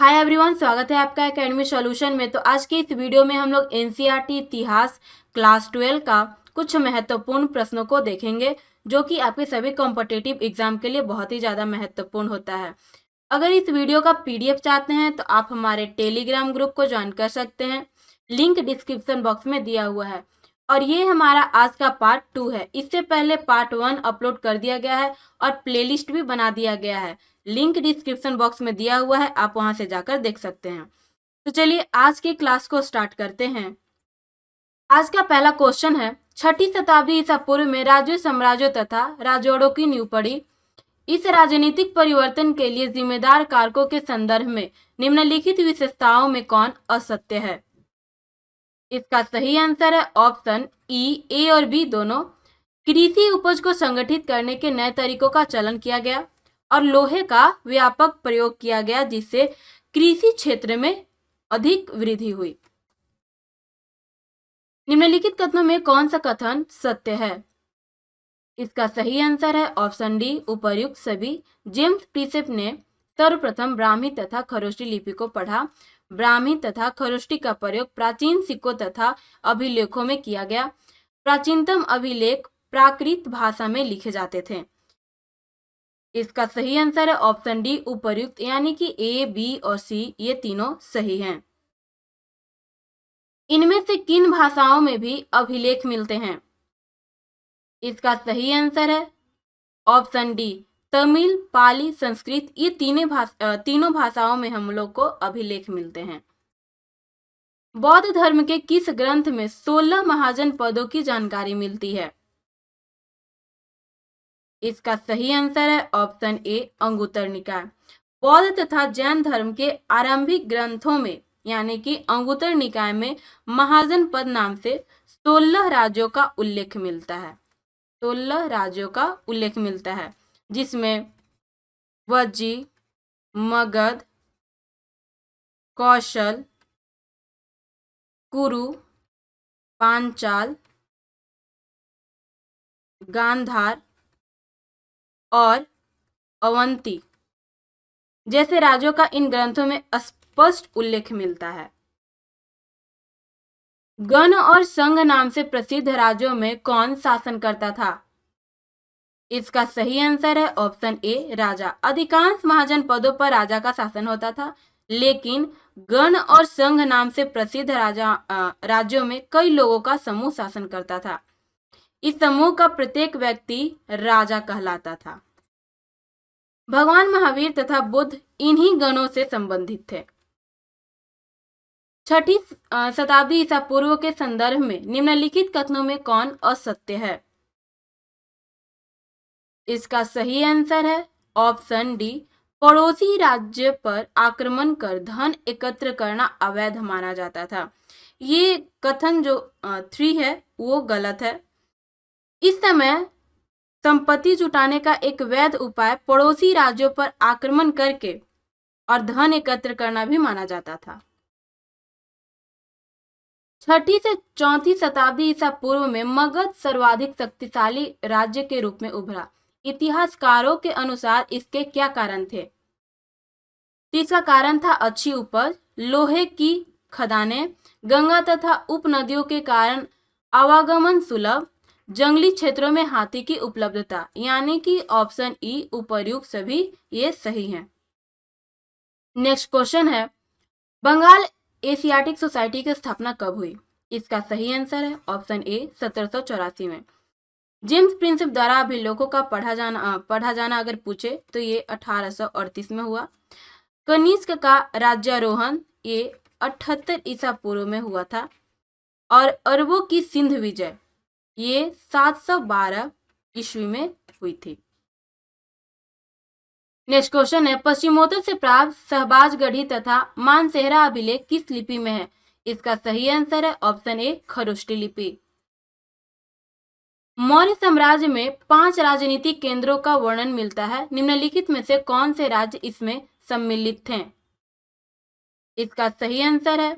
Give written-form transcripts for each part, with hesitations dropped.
Hi everyone, स्वागत है आपका एकेडमी सॉल्यूशन में। तो आज की इस वीडियो में हम लोग एनसीईआरटी इतिहास क्लास 12 का कुछ महत्वपूर्ण प्रश्नों को देखेंगे जो कि आपके सभी कॉम्पिटिटिव एग्जाम के लिए बहुत ही ज़्यादा महत्वपूर्ण होता है। अगर इस वीडियो का पीडीएफ चाहते हैं तो आप हमारे टेलीग्राम ग्रुप को ज्वाइन कर सकते हैं, लिंक डिस्क्रिप्शन बॉक्स में दिया हुआ है। और ये हमारा आज का पार्ट 2 है। इससे पहले पार्ट 1 अपलोड कर दिया गया है और प्लेलिस्ट भी बना दिया गया है, लिंक डिस्क्रिप्शन बॉक्स में दिया हुआ है, आप वहां से जाकर देख सकते हैं। तो चलिए आज की क्लास को स्टार्ट करते हैं। आज का पहला क्वेश्चन है, 6ठी शताब्दी ईसा पूर्व में राज्य साम्राज्यों तथा राजौड़ों की नींव पड़ी। इस राजनीतिक परिवर्तन के लिए जिम्मेदार कारकों के संदर्भ में निम्नलिखित विशेषताओं में कौन असत्य है? इसका सही आंसर है ऑप्शन ई, ए और बी दोनों। कृषि उपज को संगठित करने के नए तरीकों का चलन किया गया और लोहे का व्यापक प्रयोग किया गया, जिससे कृषि क्षेत्र में अधिक वृद्धि हुई। निम्नलिखित कथनों में कौन सा कथन सत्य है? इसका सही आंसर है ऑप्शन डी, उपर्युक्त सभी। जेम्स प्रिसेप ने सर्वप्रथम ब्राह्मी तथा खरोष्टी लिपि को पढ़ा। ब्राह्मी तथा खरोष्टी का प्रयोग प्राचीन सिक्कों तथा अभिलेखों में किया गया। प्राचीनतम अभिलेख प्राकृत भाषा में लिखे जाते थे। इसका सही आंसर है ऑप्शन डी, उपर्युक्त, यानी कि ए, बी और सी ये तीनों सही हैं। इनमें से किन भाषाओं में भी अभिलेख मिलते हैं? इसका सही आंसर है ऑप्शन डी, तमिल, पाली, संस्कृत, ये तीनों भाषाओं में हम लोग को अभिलेख मिलते हैं। बौद्ध धर्म के किस ग्रंथ में 16 महाजन पदों की जानकारी मिलती है? इसका सही आंसर है ऑप्शन ए, अंगुत्तर निकाय। बौद्ध तथा जैन धर्म के आरंभिक ग्रंथों में यानी कि अंगुत्तर निकाय में महाजन पद नाम से 16 राज्यों का उल्लेख मिलता है। 16 राज्यों का उल्लेख मिलता है, जिसमें वज्जी, मगध, कौशल, कुरु, पांचाल, गांधार और अवंती जैसे राज्यों का इन ग्रंथों में स्पष्ट उल्लेख मिलता है। गण और संघ नाम से प्रसिद्ध राज्यों में कौन शासन करता था? इसका सही आंसर है ऑप्शन ए, राजा। अधिकांश महाजन पदों पर राजा का शासन होता था, लेकिन गण और संघ नाम से प्रसिद्ध राज्यों में कई लोगों का समूह शासन करता था। इस समूह का प्रत्येक व्यक्ति राजा कहलाता था। भगवान महावीर तथा बुद्ध इन्हीं गणों से संबंधित थे। 6ठी शताब्दी ईसा पूर्व के संदर्भ में निम्नलिखित कथनों में कौन असत्य है? इसका सही आंसर है ऑप्शन डी, पड़ोसी राज्य पर आक्रमण कर धन एकत्र करना अवैध माना जाता था। ये कथन जो 3 है वो गलत है। इस समय संपत्ति जुटाने का एक वैध उपाय पड़ोसी राज्यों पर आक्रमण करके और धन एकत्र करना भी माना जाता था। 6ठी से 4ठी शताब्दी ईसा पूर्व में मगध सर्वाधिक शक्तिशाली राज्य के रूप में उभरा। इतिहासकारों के अनुसार इसके क्या कारण थे? तीसरा कारण था अच्छी उपज, लोहे की खदानें, गंगा तथा उपनदियों के कारण आवागमन सुलभ, जंगली क्षेत्रों में हाथी की उपलब्धता, यानी कि ऑप्शन ई, उपर्युक्त सभी ये सही हैं। नेक्स्ट क्वेश्चन है, बंगाल एशियाटिक सोसाइटी की स्थापना कब हुई? इसका सही आंसर है ऑप्शन ए, 1784 में। जेम्स प्रिंसेप द्वारा अभिलेखों का पढ़ा जाना अगर पूछे तो ये 1838 में हुआ। कनिष्क का राज्यारोहण ये 78 ईसा पूर्व में हुआ था और अरबों की सिंध विजय ये 712 ईस्वी में हुई थी। नेक्स्ट क्वेश्चन है, पश्चिमोत्तर से प्राप्त शहबाजगढ़ी तथा मानसेहरा अभिलेख किस लिपि में है? इसका सही आंसर है ऑप्शन ए, खरोष्टी लिपि। मौर्य साम्राज्य में 5 राजनीतिक केंद्रों का वर्णन मिलता है। निम्नलिखित में से कौन से राज्य इसमें सम्मिलित थे? इसका सही आंसर है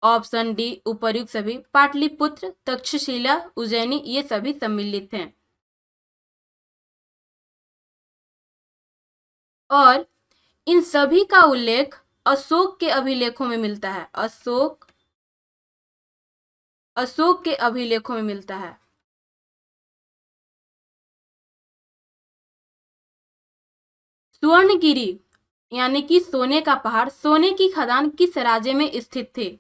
ऑप्शन डी, उपर्युक्त सभी। पाटलिपुत्र, तक्षशिला, उज्जैनी ये सभी सम्मिलित हैं। और इन सभी का उल्लेख अशोक के अभिलेखों में मिलता है। अशोक के अभिलेखों में मिलता है। स्वर्णगिरी यानी कि सोने का पहाड़, सोने की खदान किस राज्य में स्थित थे?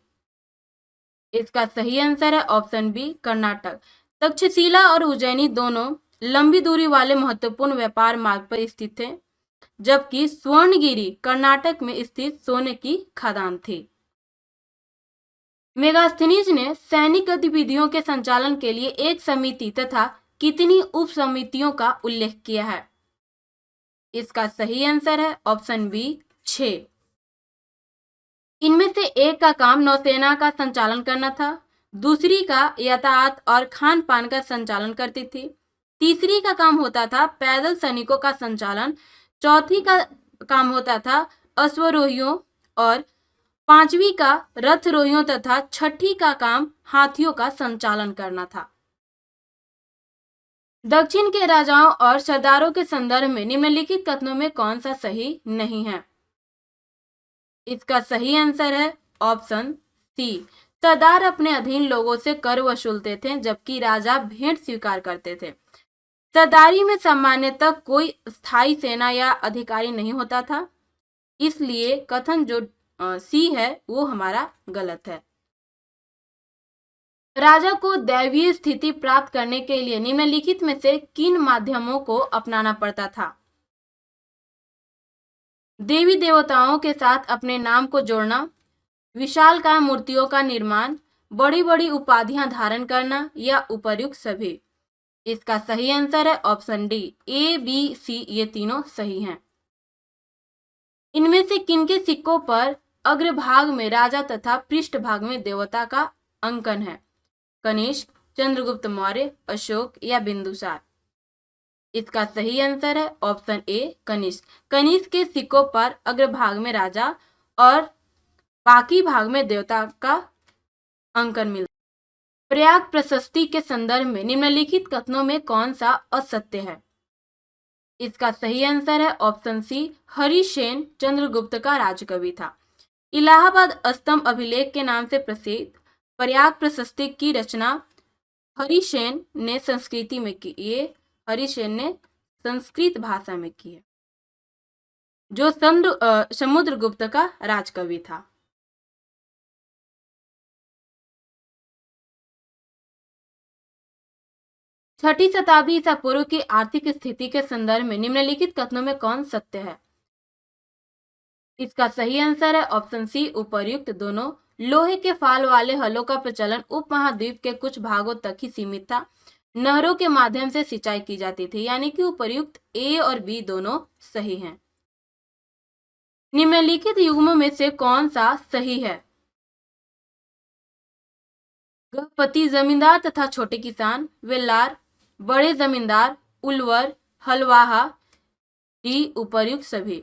इसका सही आंसर है ऑप्शन बी, कर्नाटक। तक्षशिला और उज्जैनी दोनों लंबी दूरी वाले महत्वपूर्ण व्यापार मार्ग पर स्थित थे, जबकि स्वर्णगिरी कर्नाटक में स्थित सोने की खदान थी। मेगास्थनीज ने सैनिक गतिविधियों के संचालन के लिए एक समिति तथा कितनी उप समितियों का उल्लेख किया है? इसका सही आंसर है ऑप्शन बी, 6। इनमें से एक का काम नौसेना का संचालन करना था, दूसरी का यातायात और खान पान का संचालन करती थी, तीसरी का काम होता था पैदल सैनिकों का संचालन, चौथी का काम होता था अश्वरोहियों और पांचवी का रथरोहियों तथा छठी का काम हाथियों का संचालन करना था। दक्षिण के राजाओं और सरदारों के संदर्भ में निम्नलिखित कथनों में कौन सा सही नहीं है? इसका सही आंसर है ऑप्शन सी, सरदार अपने अधीन लोगों से कर वसूलते थे, जबकि राजा भेंट स्वीकार करते थे। सरदारी में सामान्यतः कोई स्थायी सेना या अधिकारी नहीं होता था, इसलिए कथन जो सी है वो हमारा गलत है। राजा को दैवीय स्थिति प्राप्त करने के लिए निम्नलिखित में से किन माध्यमों को अपनाना पड़ता था? देवी देवताओं के साथ अपने नाम को जोड़ना, विशालकाय मूर्तियों का निर्माण, बड़ी बड़ी उपाधियां धारण करना या उपर्युक्त सभी। इसका सही आंसर है option D, A B C ये तीनों सही हैं। इनमें से किनके सिक्कों पर अग्रभाग में राजा तथा पृष्ठभाग में देवता का अंकन है? कनिष्क, चंद्रगुप्त मौर्य, अशोक या बिंदुसार। इसका सही आंसर है ऑप्शन ए, कनिष्क। कनिष्क के सिक्कों पर अग्रभाग में राजा और बाकी भाग में देवता का अंकन मिलता है। प्रयाग प्रशस्ति के संदर्भ में निम्नलिखित कथनों में कौन सा असत्य है? इसका सही आंसर है ऑप्शन सी, हरिसेन चंद्रगुप्त का राजकवि था। इलाहाबाद स्तंभ अभिलेख के नाम से प्रसिद्ध प्रयाग प्रशस्ति की रचना हरिसेन ने संस्कृति में की। ये हरिसेन ने संस्कृत भाषा में की है, जो समुद्रगुप्त का राजकवि था। छठी शताब्दी ईसा पूर्व की आर्थिक स्थिति के संदर्भ में निम्नलिखित कथनों में कौन सत्य है? इसका सही आंसर है ऑप्शन सी, उपर्युक्त दोनों। लोहे के फाल वाले हलों का प्रचलन उपमहाद्वीप के कुछ भागों तक ही सीमित था। नहरों के माध्यम से सिंचाई की जाती थी, यानी कि उपर्युक्त ए और बी दोनों सही हैं। निम्नलिखित युग्मों में से कौन सा सही है? गृहपति, जमींदार तथा छोटे किसान, वेलार, बड़े जमींदार, उलवर, हलवाहा, डी उपर्युक्त सभी।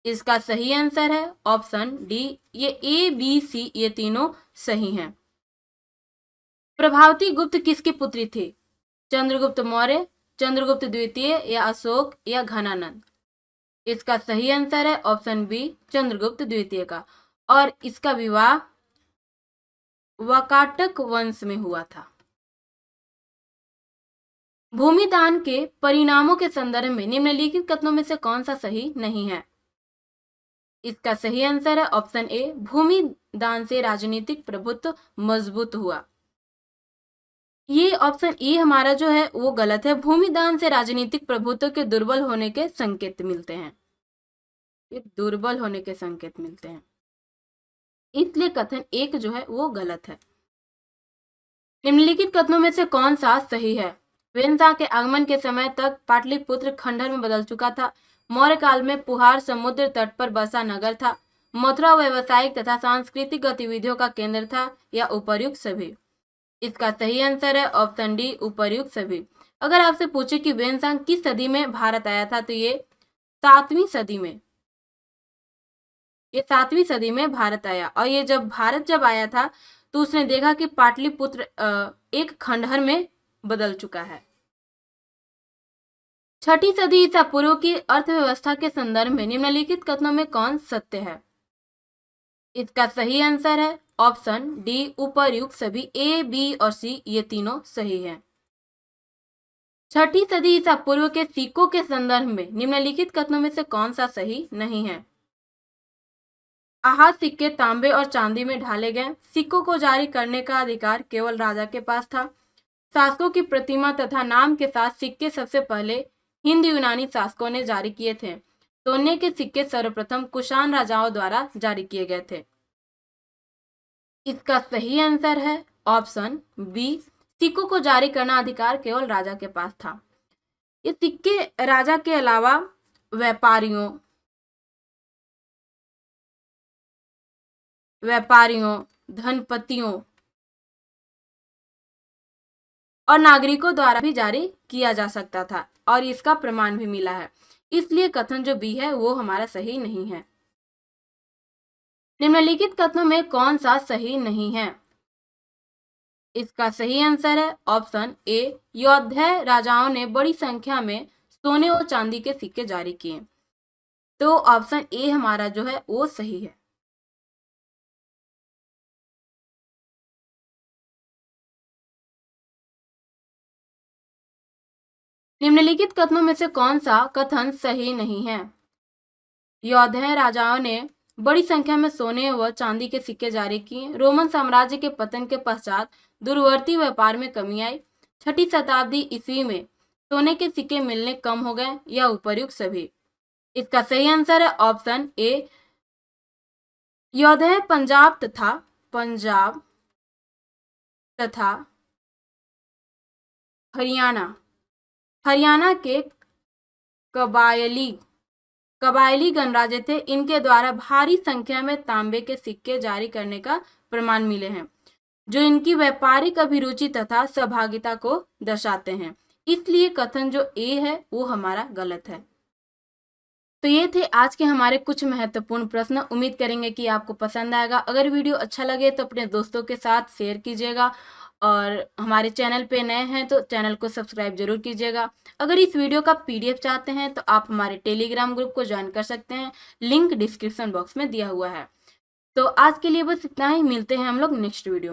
इसका सही आंसर है ऑप्शन डी, ये ए बी सी ये तीनों सही हैं। प्रभावती गुप्त किसकी पुत्री थी? चंद्रगुप्त मौर्य, चंद्रगुप्त द्वितीय या अशोक या घनानंद। इसका सही आंसर है ऑप्शन बी, चंद्रगुप्त द्वितीय का, और इसका विवाह वाकाटक वंश में हुआ था। भूमिदान के परिणामों के संदर्भ में निम्नलिखित कथनों में से कौन सा सही नहीं है? इसका सही आंसर है ऑप्शन ए, भूमि दान से राजनीतिक प्रभुत्व मजबूत हुआ। ये ऑप्शन ए हमारा जो है वो गलत है। भूमि दान से राजनीतिक प्रभुत्व के दुर्बल होने के संकेत मिलते हैं, ये दुर्बल होने के संकेत मिलते हैं, इसलिए कथन एक जो है वो गलत है। निम्नलिखित कथनों में से कौन सा सही है? वेनसा के आगमन के समय तक पाटलिपुत्र खंडहर में बदल चुका था। मौर्य काल में पुहार समुद्र तट पर बसा नगर था। मथुरा व्यवसायिक तथा सांस्कृतिक गतिविधियों का केंद्र था, या उपर्युक्त सभी। इसका सही आंसर है ऑप्शन डी, उपर्युक्त सभी। अगर आपसे पूछे कि वेनसांग किस सदी में भारत आया था, तो ये 7वीं सदी में, ये 7वीं सदी में भारत आया। और ये जब भारत जब आया था तो उसने देखा कि पाटलिपुत्र एक खंडहर में बदल चुका है। छठी सदी ईसा पूर्व की अर्थव्यवस्था के संदर्भ में निम्नलिखित कथनों में कौन सत्य है? इसका सही आंसर है ऑप्शन डी, उपर्युक्त सभी ए, बी और सी ये तीनों सही है। 6ठी सदी ईसा पूर्व के सिक्कों के संदर्भ में निम्नलिखित कथनों में से कौन सा सही नहीं है? आहत सिक्के तांबे और चांदी में ढाले गए, सिक्कों को जारी करने का अधिकार केवल राजा के पास था, शासकों की प्रतिमा तथा नाम के साथ सिक्के सबसे पहले हिंद यूनानी शासकों ने जारी किए थे, सोने के सिक्के सर्वप्रथम कुषाण राजाओं द्वारा जारी किए गए थे। इसका सही आंसर है ऑप्शन बी, सिक्कों को जारी करना अधिकार केवल राजा के पास था। ये सिक्के राजा के अलावा व्यापारियों, धनपतियों और नागरिकों द्वारा भी जारी किया जा सकता था और इसका प्रमाण भी मिला है, इसलिए कथन जो बी है वो हमारा सही नहीं है। निम्नलिखित कथनों में कौन सा सही नहीं है? इसका सही आंसर है ऑप्शन ए, यौध्या राजाओं ने बड़ी संख्या में सोने और चांदी के सिक्के जारी किए, तो ऑप्शन ए हमारा जो है वो सही है। निम्नलिखित कथनों में से कौन सा कथन सही नहीं है? यौध्या राजाओं ने बड़ी संख्या में सोने व चांदी के सिक्के जारी किए, रोमन साम्राज्य के पतन के पश्चात दूरवर्ती व्यापार में कमी आई, 6ठी शताब्दी ईस्वी में सोने के सिक्के मिलने कम हो गए, या उपर्युक्त सभी। इसका सही आंसर है ऑप्शन ए, यौध्या पंजाब तथा हरियाणा के कबायली गणराज्य थे, इनके द्वारा भारी संख्या में तांबे के सिक्के जारी करने का प्रमाण मिले हैं, जो इनकी व्यापारिक अभिरुचि तथा सहभागिता को दर्शाते हैं, इसलिए कथन जो ए है वो हमारा गलत है। तो ये थे आज के हमारे कुछ महत्वपूर्ण प्रश्न। उम्मीद करेंगे कि आपको पसंद आएगा। अगर वीडियो अच्छा लगे तो अपने दोस्तों के साथ शेयर कीजिएगा और हमारे चैनल पे नए हैं तो चैनल को सब्सक्राइब जरूर कीजिएगा। अगर इस वीडियो का PDF चाहते हैं तो आप हमारे टेलीग्राम ग्रुप को ज्वाइन कर सकते हैं, लिंक डिस्क्रिप्शन बॉक्स में दिया हुआ है। तो आज के लिए बस इतना ही, मिलते हैं हम लोग नेक्स्ट वीडियो।